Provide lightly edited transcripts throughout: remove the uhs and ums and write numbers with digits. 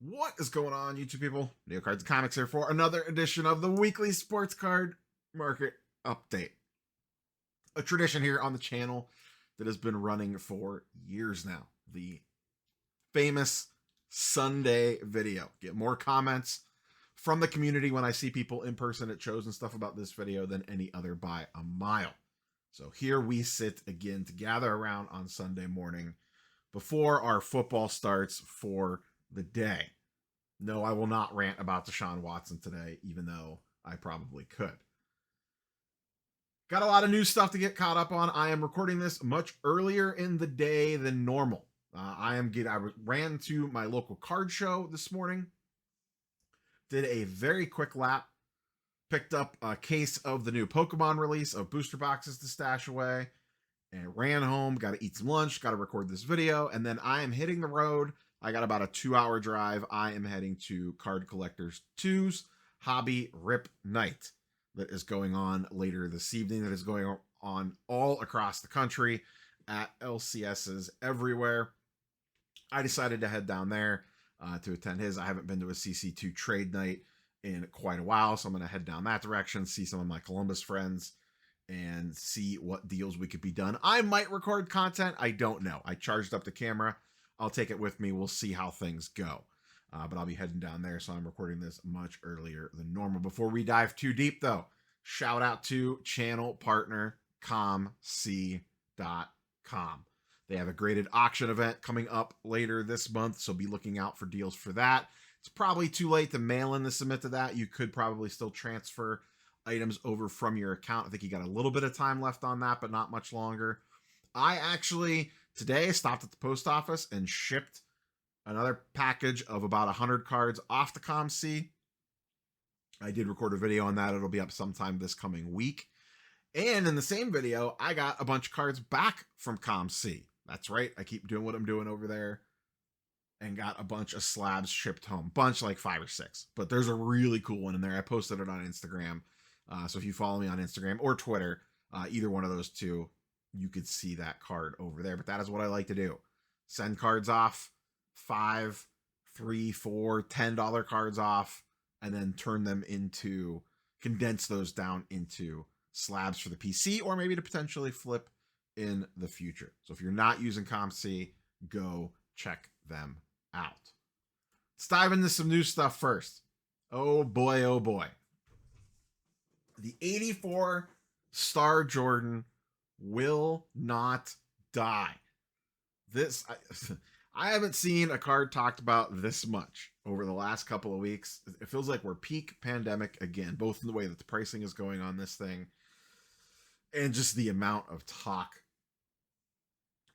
What is going on, YouTube people? Neo Cards and Comics here for another edition of the weekly sports card market update. A tradition here on the channel that has been running for years now. The famous Sunday video. Get more comments from the community when I see people in person at shows and stuff about this video than any other by a mile. So here we sit again to gather around on Sunday morning before our football starts for the day. No, I will not rant about Deshaun Watson today, even though I probably could. Got a lot of new stuff to get caught up on. I am recording this much earlier in the day than normal. I ran to my local card show this morning, did a very quick lap, picked up a case of the new Pokemon release of booster boxes to stash away, and ran home, got to eat some lunch, got to record this video, and then I am hitting the road. I got about a 2-hour drive. I am heading to Card Collectors 2's Hobby Rip Night that is going on later this evening, that is going on all across the country at LCSs everywhere. I decided to head down there to attend his. I haven't been to a CC2 trade night in quite a while, so I'm going to head down that direction, see some of my Columbus friends, and see what deals we could be done. I might record content. I don't know. I charged up the camera. I'll take it with me. We'll see how things go. But I'll be heading down there, so I'm recording this much earlier than normal. Before we dive too deep, though, shout out to channel partner ComC.com. They have a graded auction event coming up later this month, so be looking out for deals for that. It's probably too late to mail in the submit to that. You could probably still transfer items over from your account. I think you got a little bit of time left on that, but not much longer. I actually today stopped at the post office and shipped another package of about 100 cards off to ComC. I did record a video on that. It'll be up sometime this coming week. And in the same video, I got a bunch of cards back from ComC. That's right. I keep doing what I'm doing over there, and got a bunch of slabs shipped home. Bunch, like 5 or 6. But there's a really cool one in there. I posted it on Instagram. So if you follow me on Instagram or Twitter, either one of those two, you could see that card over there. But that is what I like to do. Send cards off, $5, $3, $4, $10 cards off, and then turn them into, condense those down into slabs for the PC, or maybe to potentially flip in the future. So if you're not using ComC, go check them out. Let's dive into some new stuff first. Oh boy, oh boy. The 84 Star Jordan will not die. This, I haven't seen a card talked about this much over the last couple of weeks. It feels like we're peak pandemic again, both in the way that the pricing is going on this thing and just the amount of talk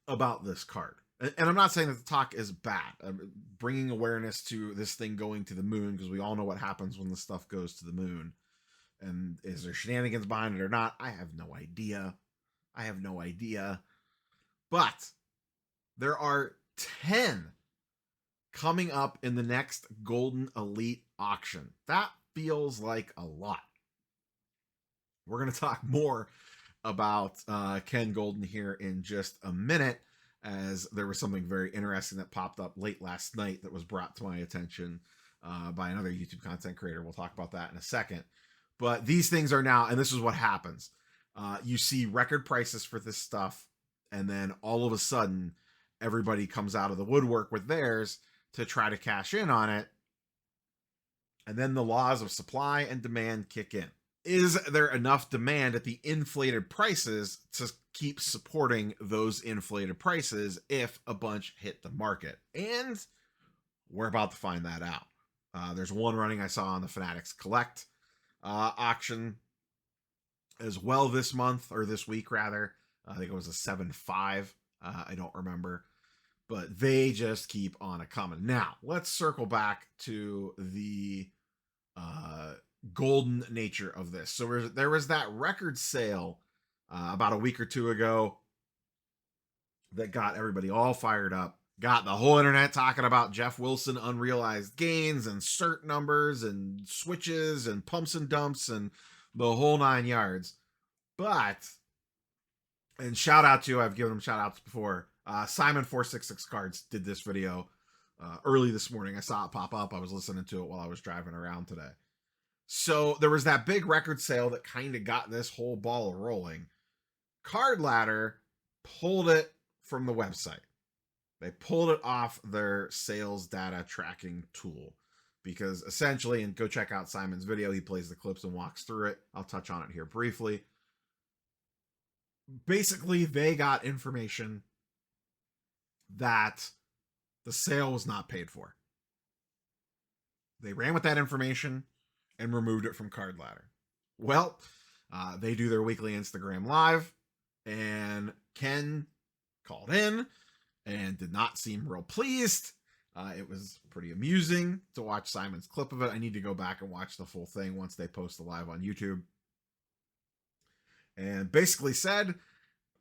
about this card. And I'm not saying that the talk is bad. I'm bringing awareness to this thing going to the moon, because we all know what happens when the stuff goes to the moon. And is there shenanigans behind it or not? I have no idea. But there are 10 coming up in the next Goldin Elite auction. That feels like a lot. We're going to talk more about Ken Goldin here in just a minute, as there was something very interesting that popped up late last night that was brought to my attention by another YouTube content creator. We'll talk about that in a second. But these things are now, and this is what happens. You see record prices for this stuff, and then all of a sudden, everybody comes out of the woodwork with theirs to try to cash in on it. And then the laws of supply and demand kick in. Is there enough demand at the inflated prices to keep supporting those inflated prices if a bunch hit the market? And we're about to find that out. There's one running I saw on the Fanatics Collect auction as well this month, or this week rather. I think it was a 7.5. I don't remember, but they just keep on a coming. Now let's circle back to the golden nature of this. So there was that record sale about a week or two ago that got everybody all fired up, got the whole internet talking about Jeff Wilson unrealized gains and cert numbers and switches and pumps and dumps and the whole 9 yards. But, and shout out to, I've given them shout outs before, Simon466 Cards did this video early this morning. I saw it pop up. I was listening to it while I was driving around today. So there was that big record sale that kind of got this whole ball rolling. Card Ladder pulled it from the website. They pulled it off their sales data tracking tool because essentially, and go check out Simon's video, he plays the clips and walks through it. I'll touch on it here briefly. Basically, they got information that the sale was not paid for. They ran with that information and removed it from Card Ladder. Well, they do their weekly Instagram live, and Ken called in and did not seem real pleased. It was pretty amusing to watch Simon's clip of it. I need to go back and watch the full thing once they post the live on YouTube. And basically said,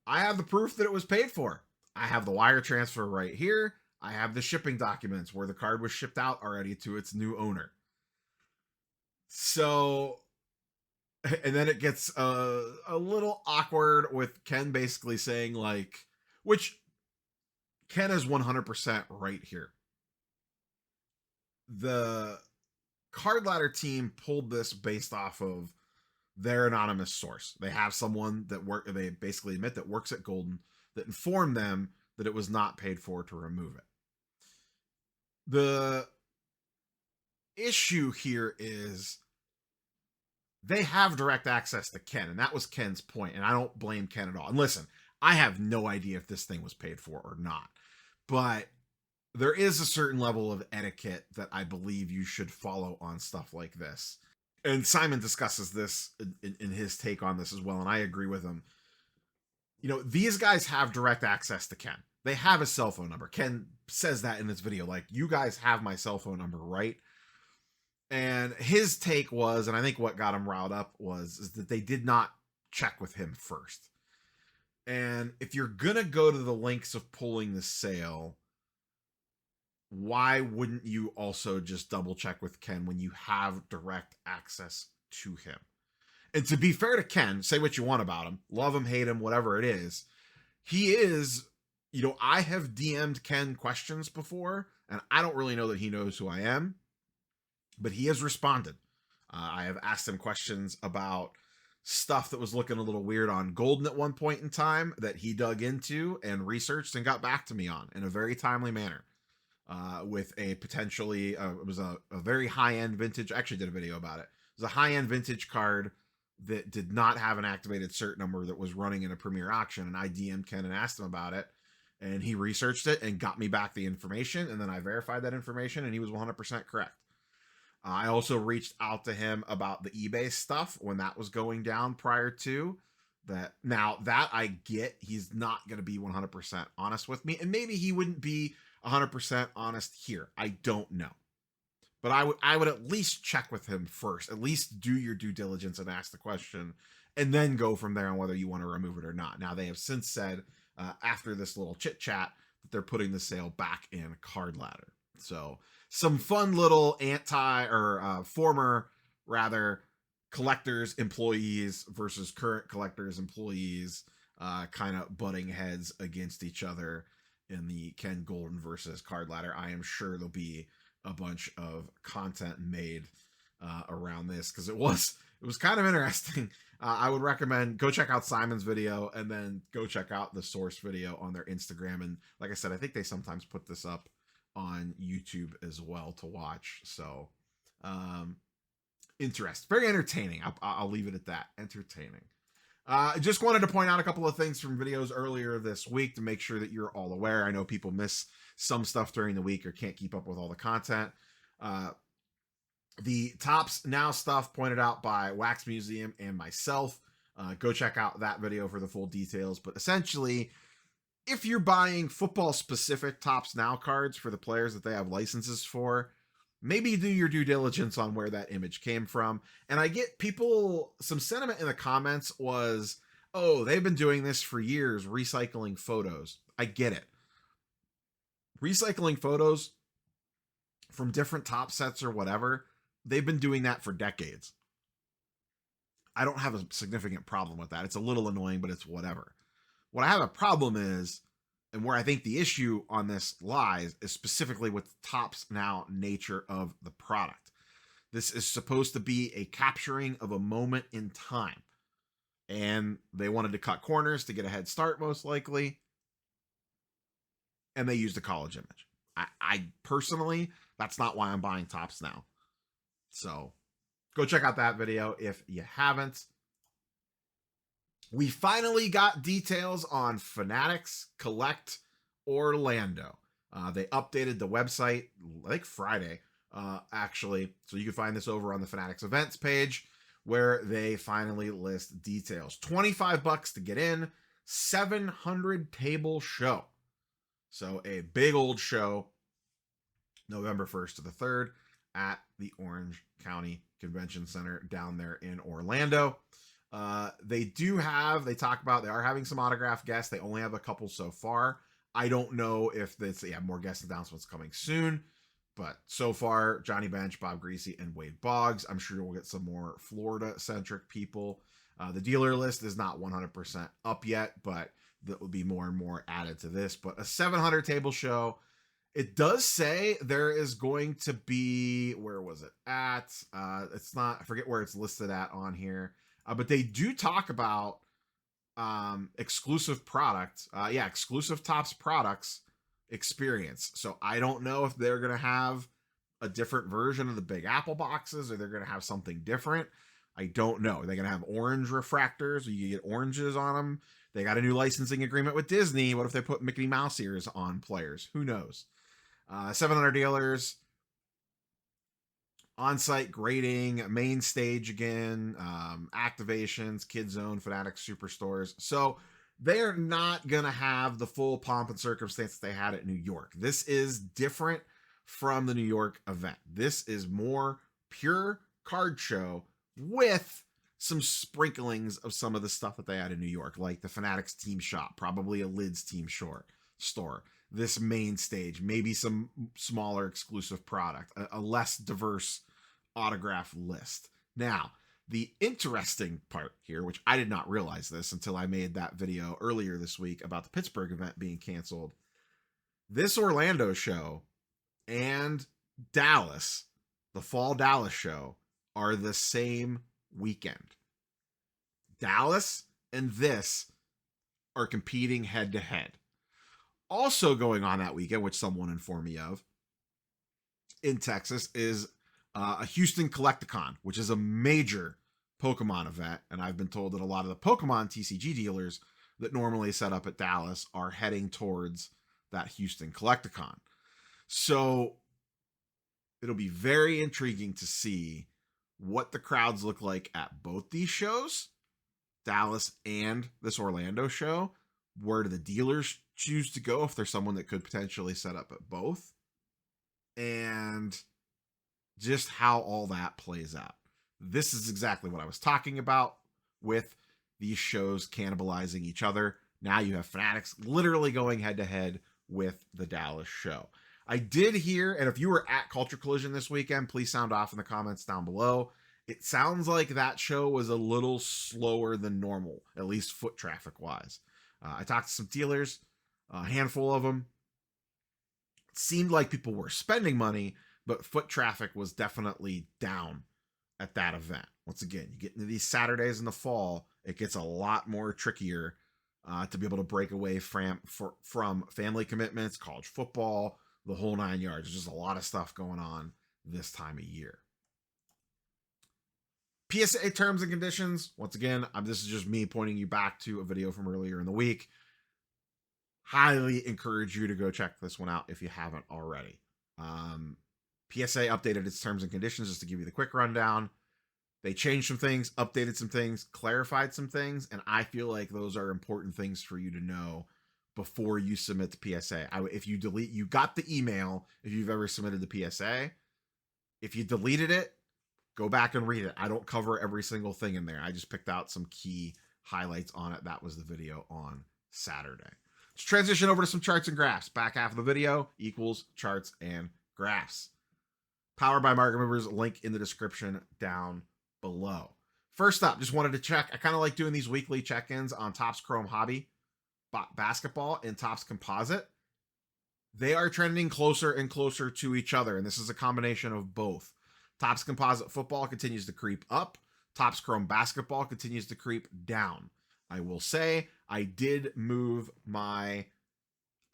I have the proof that it was paid for. I have the wire transfer right here. I have the shipping documents where the card was shipped out already to its new owner. So, and then it gets a little awkward with Ken basically saying, like, which Ken is 100% right here. The Card Ladder team pulled this based off of their anonymous source. They have someone that they basically admit that works at Goldin that informed them that it was not paid for to remove it. The issue here is they have direct access to Ken, and that was Ken's point, and I don't blame Ken at all. And listen, I have no idea if this thing was paid for or not, but there is a certain level of etiquette that I believe you should follow on stuff like this. And Simon discusses this in his take on this as well, and I agree with him. You know, these guys have direct access to Ken. They have a cell phone number. Ken says that in this video, like, you guys have my cell phone number, right? And his take was, and I think what got him riled up is that they did not check with him first. And if you're going to go to the lengths of pulling the sale, why wouldn't you also just double check with Ken when you have direct access to him? And to be fair to Ken, say what you want about him, love him, hate him, whatever it is, he is, you know, I have DM'd Ken questions before, and I don't really know that he knows who I am, but he has responded. I have asked him questions about stuff that was looking a little weird on Goldin at one point in time that he dug into and researched and got back to me on in a very timely manner. With a potentially, it was a very high-end vintage, I actually did a video about it. It was a high-end vintage card that did not have an activated cert number that was running in a premier auction, and I DM'd Ken and asked him about it, and he researched it and got me back the information, and then I verified that information, and he was 100% correct. I also reached out to him about the eBay stuff when that was going down prior to that. Now, that I get, he's not going to be 100% honest with me, and maybe he wouldn't be 100% honest here. I don't know. But I would at least check with him first. At least do your due diligence and ask the question, and then go from there on whether you want to remove it or not. Now, they have since said, after this little chit-chat, that they're putting the sale back in Card Ladder. So, some fun little former collectors, employees versus current collectors, employees, kind of butting heads against each other in the Ken Goldin versus Card Ladder. I am sure there'll be a bunch of content made around this because it was kind of interesting. I would recommend go check out Simon's video and then go check out the source video on their Instagram. And like I said, I think they sometimes put this up on YouTube as well to watch. So very entertaining. I'll leave it at that. Entertaining. Just wanted to point out a couple of things from videos earlier this week to make sure that you're all aware. I know people miss some stuff during the week or can't keep up with all the content. The Tops Now stuff pointed out by Wax Museum and myself. Go check out that video for the full details. But essentially, if you're buying football-specific Tops Now cards for the players that they have licenses for, maybe do your due diligence on where that image came from. And I get some sentiment in the comments was, oh, they've been doing this for years, recycling photos. I get it. Recycling photos from different top sets or whatever, they've been doing that for decades. I don't have a significant problem with that. It's a little annoying, but it's whatever. What I have a problem is and where I think the issue on this lies is specifically with the Topps Now nature of the product. This is supposed to be a capturing of a moment in time. And they wanted to cut corners to get a head start, most likely. And they used a college image. I personally, that's not why I'm buying Topps Now. So go check out that video if you haven't. We finally got details on Fanatics Collect Orlando. They updated the website like Friday, actually. So you can find this over on the Fanatics events page, where they finally list details. $25 to get in, 700 table show. So a big old show, November 1st to the 3rd at the Orange County Convention Center down there in Orlando. They are having some autograph guests. They only have a couple so far. I don't know if they have more guest announcements coming soon, but so far, Johnny Bench, Bob Greasy, and Wade Boggs. I'm sure we'll get some more Florida-centric people. The dealer list is not 100% up yet, but that will be more and more added to this. But a 700 table show. It does say there is going to be, where was it at? It's not, I forget where it's listed at on here. But they do talk about exclusive products. Exclusive Topps products experience. So I don't know if they're going to have a different version of the Big Apple boxes, or they're going to have something different. I don't know. They're going to have orange refractors, or you get oranges on them. They got a new licensing agreement with Disney. What if they put Mickey Mouse ears on players? Who knows? 700 dealers, on-site grading, main stage again, activations, Kid Zone, Fanatics Superstores. So they're not going to have the full pomp and circumstance that they had at New York. This is different from the New York event. This is more pure card show with some sprinklings of some of the stuff that they had in New York, like the Fanatics team shop, probably a Lids team store, this main stage, maybe some smaller exclusive product, a less diverse autograph list. Now, the interesting part here, which I did not realize this until I made that video earlier this week about the Pittsburgh event being canceled, this Orlando show and Dallas, the fall Dallas show, are the same weekend. Dallas and this are competing head to head. Also going on that weekend, which someone informed me of, in Texas, is a Houston Collecticon, which is a major Pokemon event. And I've been told that a lot of the Pokemon TCG dealers that normally set up at Dallas are heading towards that Houston Collecticon. So it'll be very intriguing to see what the crowds look like at both these shows, Dallas and this Orlando show. Where do the dealers choose to go if there's someone that could potentially set up at both? And just how all that plays out. This is exactly what I was talking about with these shows cannibalizing each other. Now you have Fanatics literally going head to head with the Dallas show. I did hear, and if you were at Culture Collision this weekend, please sound off in the comments down below. It sounds like that show was a little slower than normal, at least foot traffic wise. I talked to some dealers, a handful of them. It seemed like people were spending money, but foot traffic was definitely down at that event. Once again, you get into these Saturdays in the fall, it gets a lot more trickier to be able to break away from family commitments, college football, the whole 9 yards. There's just a lot of stuff going on this time of year. PSA Terms and Conditions. Once again, this is just me pointing you back to a video from earlier in the week. Highly encourage you to go check this one out if you haven't already. PSA updated its terms and conditions, just to give you the quick rundown. They changed some things, updated some things, clarified some things, and I feel like those are important things for you to know before you submit the PSA. If you delete, you got the email if you've ever submitted the PSA. If you deleted it, go back and read it. I don't cover every single thing in there. I just picked out some key highlights on it. That was the video on Saturday. Let's transition over to some charts and graphs. Back half of the video equals charts and graphs. Powered by Market Movers, link in the description down below. First up, just wanted to check. I kind of like doing these weekly check-ins on Topps Chrome Hobby. basketball and Topps Composite, they are trending closer and closer to each other. And this is a combination of both. Topps Composite football continues to creep up. Topps Chrome basketball continues to creep down. I will say I did move my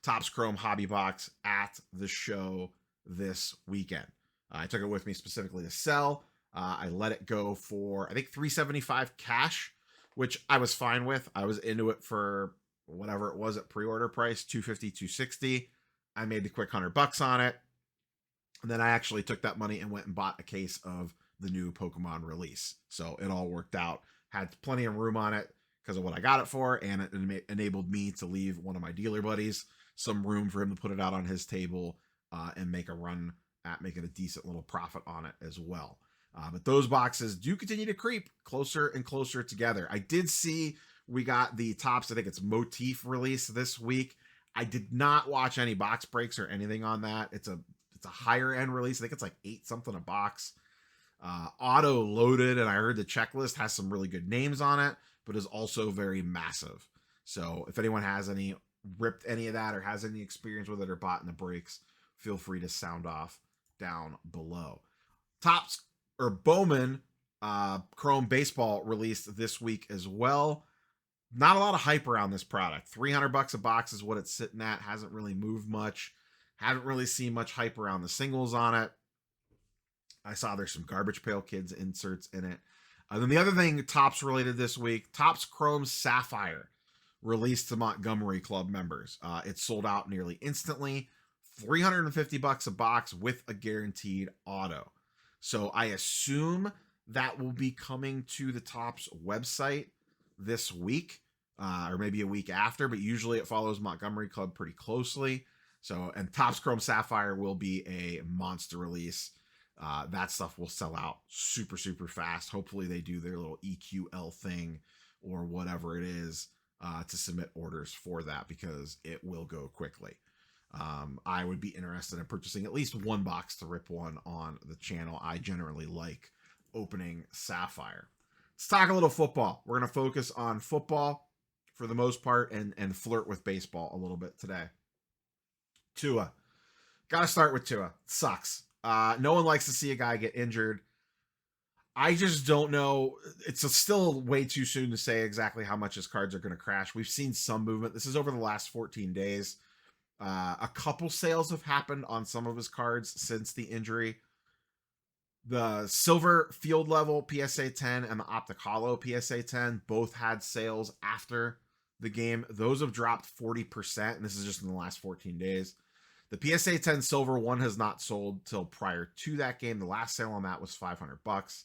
Topps Chrome hobby box at the show this weekend. I took it with me specifically to sell. I let it go for, I think, $375 cash, which I was fine with. I was into it for whatever it was at pre-order price, $250, $260. I made the quick $100 on it. And then I actually took that money and went and bought a case of the new Pokemon release. So it all worked out. Had plenty of room on it because of what I got it for, and it enabled me to leave one of my dealer buddies some room for him to put it out on his table and make a run at making a decent little profit on it as well. But those boxes do continue to creep closer and closer together. I did see we got the Topps, I think it's Motif release this week. I did not watch any box breaks or anything on that. It's a higher end release. I think it's like $8 something a box. Auto loaded, and I heard the checklist has some really good names on it, but is also very massive. So if anyone has ripped any of that or has any experience with it or bought in the breaks, feel free to sound off down below. Topps or Bowman Chrome Baseball released this week as well. Not a lot of hype around this product. $300 a box is what it's sitting at. Hasn't really moved much. Haven't really seen much hype around the singles on it. I saw there's some Garbage Pail Kids inserts in it. Then the other thing Topps related this week, Topps Chrome Sapphire released to Montgomery Club members. It sold out nearly instantly. $350 a box with a guaranteed auto. So I assume that will be coming to the Topps website this week, or maybe a week after, but usually it follows Montgomery Club pretty closely. So, and Topps Chrome Sapphire will be a monster release. That stuff will sell out super, super fast. Hopefully they do their little EQL thing or whatever it is to submit orders for that, because it will go quickly. I would be interested in purchasing at least one box to rip one on the channel. I generally like opening Sapphire. Let's talk a little football. We're going to focus on football for the most part and flirt with baseball a little bit today. Tua. Got to start with Tua. It sucks. No one likes to see a guy get injured. I just don't know. It's still way too soon to say exactly how much his cards are going to crash. We've seen some movement. This is over the last 14 days. A couple sales have happened on some of his cards since the injury. The Silver Field Level PSA 10 and the Optic Hollow PSA 10 both had sales after the game. Those have dropped 40%, and this is just in the last 14 days. The PSA 10 Silver one has not sold till prior to that game. The last sale on that was $500.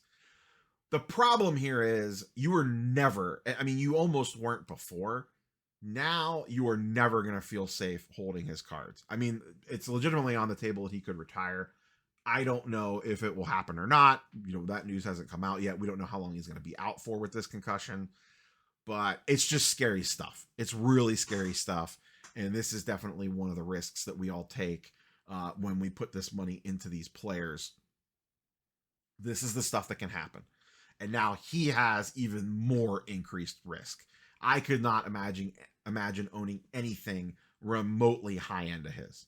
The problem here is you were never, I mean, you almost weren't before. Now you are never going to feel safe holding his cards. I mean, it's legitimately on the table that he could retire. I don't know if it will happen or not. You know, that news hasn't come out yet. We don't know how long he's going to be out for with this concussion, but it's just scary stuff. It's really scary stuff. And this is definitely one of the risks that we all take when we put this money into these players. This is the stuff that can happen. And now he has even more increased risk. I could not imagine owning anything remotely high end of his.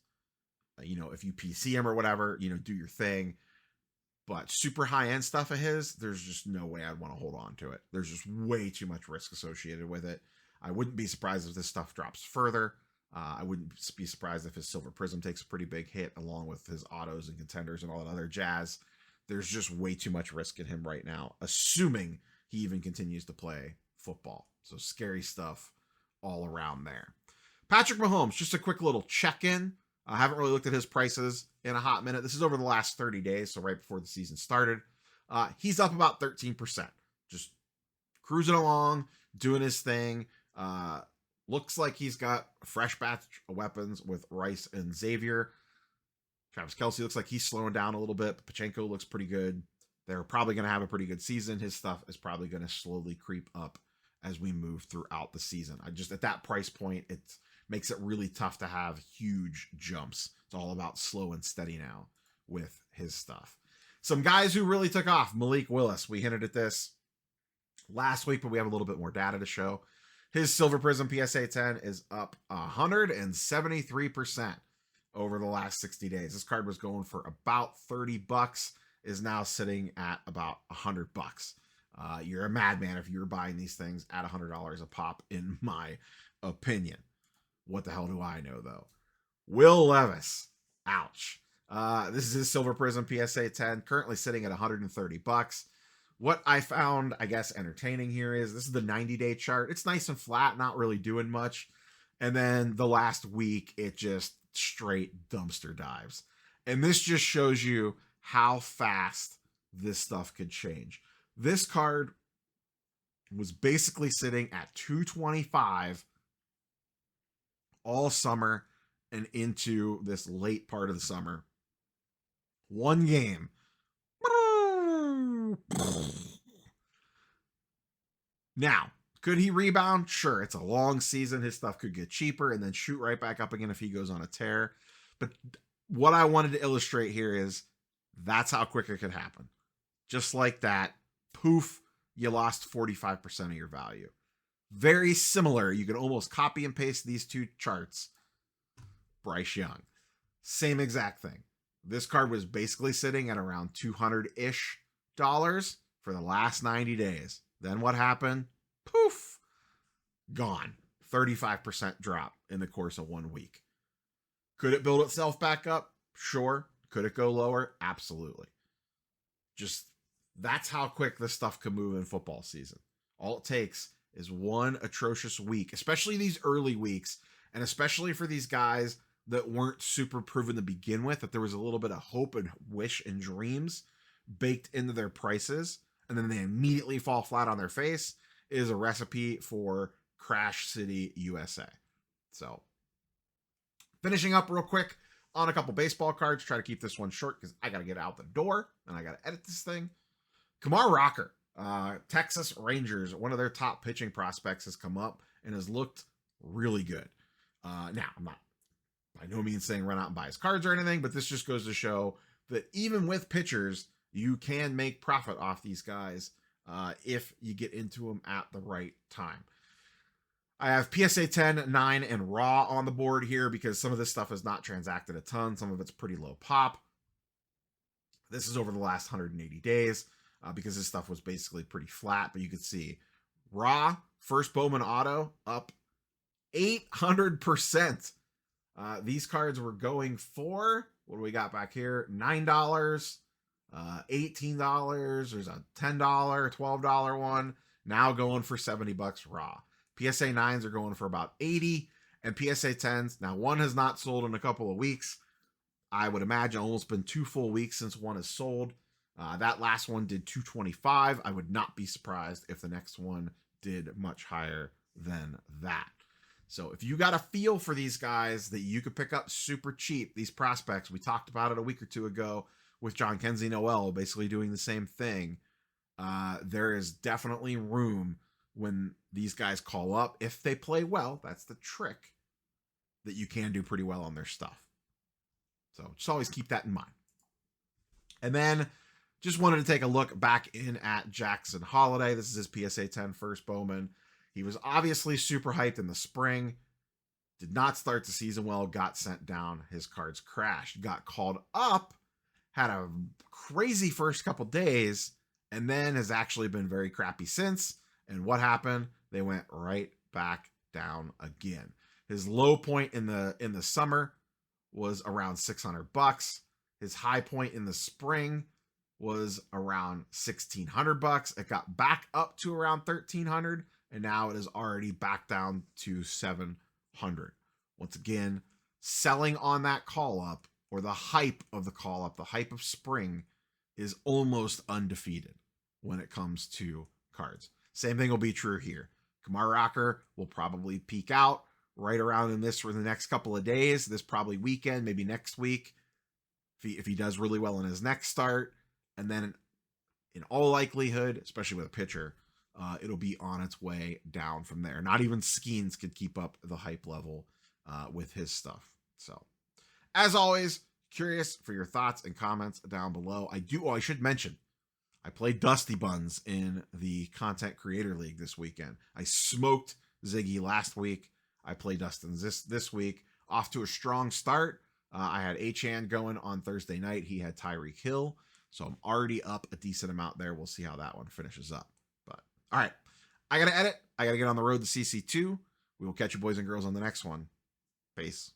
You know, if you PC him or whatever, you know, do your thing. But super high end stuff of his, there's just no way I'd want to hold on to it. There's just way too much risk associated with it. I wouldn't be surprised if this stuff drops further. I wouldn't be surprised if his Silver Prism takes a pretty big hit along with his autos and contenders and all that other jazz. There's just way too much risk in him right now, assuming he even continues to play football. So scary stuff all around there. Patrick Mahomes, just a quick little check-in. I haven't really looked at his prices in a hot minute. This is over the last 30 days, so right before the season started. He's up about 13%. Just cruising along, doing his thing. Looks like he's got a fresh batch of weapons with Rice and Xavier. Travis Kelce looks like he's slowing down a little bit. But Pachenko looks pretty good. They're probably going to have a pretty good season. His stuff is probably going to slowly creep up as we move throughout the season. At that price point, it makes it really tough to have huge jumps. It's all about slow and steady now with his stuff. Some guys who really took off. Malik Willis. We hinted at this last week, but we have a little bit more data to show. His Silver Prism PSA 10 is up 173% over the last 60 days. This card was going for about $30, is now sitting at about $100. You're a madman if you're buying these things at $100 a pop, in my opinion. What the hell do I know, though? Will Levis. Ouch. This is his Silver Prism PSA 10, currently sitting at $130. What I found, I guess, entertaining here is this is the 90-day chart. It's nice and flat, not really doing much. And then the last week, it just straight dumpster dives. And this just shows you how fast this stuff could change. This card was basically sitting at 225 all summer and into this late part of the summer. One game. Now, could he rebound? Sure, it's a long season. His stuff could get cheaper and then shoot right back up again if he goes on a tear. But what I wanted to illustrate here is that's how quick it could happen. Just like that, poof, you lost 45% of your value. Very similar. You can almost copy and paste these two charts. Bryce Young. Same exact thing. This card was basically sitting at around $200-ish for the last 90 days. Then what happened? Poof. Gone. 35% drop in the course of 1 week. Could it build itself back up? Sure. Could it go lower? Absolutely. Just that's how quick this stuff can move in football season. All it takes is one atrocious week, especially these early weeks, and especially for these guys that weren't super proven to begin with, that there was a little bit of hope and wish and dreams baked into their prices, and then they immediately fall flat on their face, is a recipe for Crash City, USA. So, finishing up real quick on a couple baseball cards. Try to keep this one short because I got to get out the door and I got to edit this thing. Kamar Rochon, Texas Rangers, one of their top pitching prospects, has come up and has looked really good. Now, I'm not by no means saying run out and buy his cards or anything, but this just goes to show that even with pitchers, you can make profit off these guys if you get into them at the right time. I have PSA 10, 9, and Raw on the board here because some of this stuff is not transacted a ton. Some of it's pretty low pop. This is over the last 180 days because this stuff was basically pretty flat, but you could see Raw, first Bowman auto, up 800%. These cards were going for, what do we got back here? $9, $18. There's a $10, $12 one. Now going for $70 Raw. PSA 9s are going for about 80, and PSA 10s, now one has not sold in a couple of weeks. I would imagine almost been 2 full weeks since one is sold. That last one did 225. I would not be surprised if the next one did much higher than that. So if you got a feel for these guys that you could pick up super cheap, these prospects, we talked about it a week or two ago with John Kenzie Noel basically doing the same thing. There is definitely room when these guys call up. If they play well, that's the trick, that you can do pretty well on their stuff. So just always keep that in mind. And then just wanted to take a look back in at Jackson Holiday. This is his PSA 10 first Bowman. He was obviously super hyped in the spring. Did not start the season well. Got sent down. His cards crashed. Got called up. Had a crazy first couple days. And then has actually been very crappy since. And what happened? They went right back down again. His low point in the summer was around $600. His high point in the spring was around $1,600. It got back up to around $1,300, and now it is already back down to $700. Once again, selling on that call up, or the hype of the call up, the hype of spring, is almost undefeated when it comes to cards. Same thing will be true here. Kamar Rochon will probably peak out right around in this for the next couple of days, this probably weekend, maybe next week, if he does really well in his next start. And then in all likelihood, especially with a pitcher, it'll be on its way down from there. Not even Skeens could keep up the hype level with his stuff. So, as always, curious for your thoughts and comments down below. I should mention, I played Dusty Buns in the Content Creator League this weekend. I smoked Ziggy last week. I play Dustin this week. Off to a strong start. I had Achane going on Thursday night. He had Tyreek Hill. So I'm already up a decent amount there. We'll see how that one finishes up. But all right, I got to edit. I got to get on the road to CC2. We will catch you boys and girls on the next one. Peace.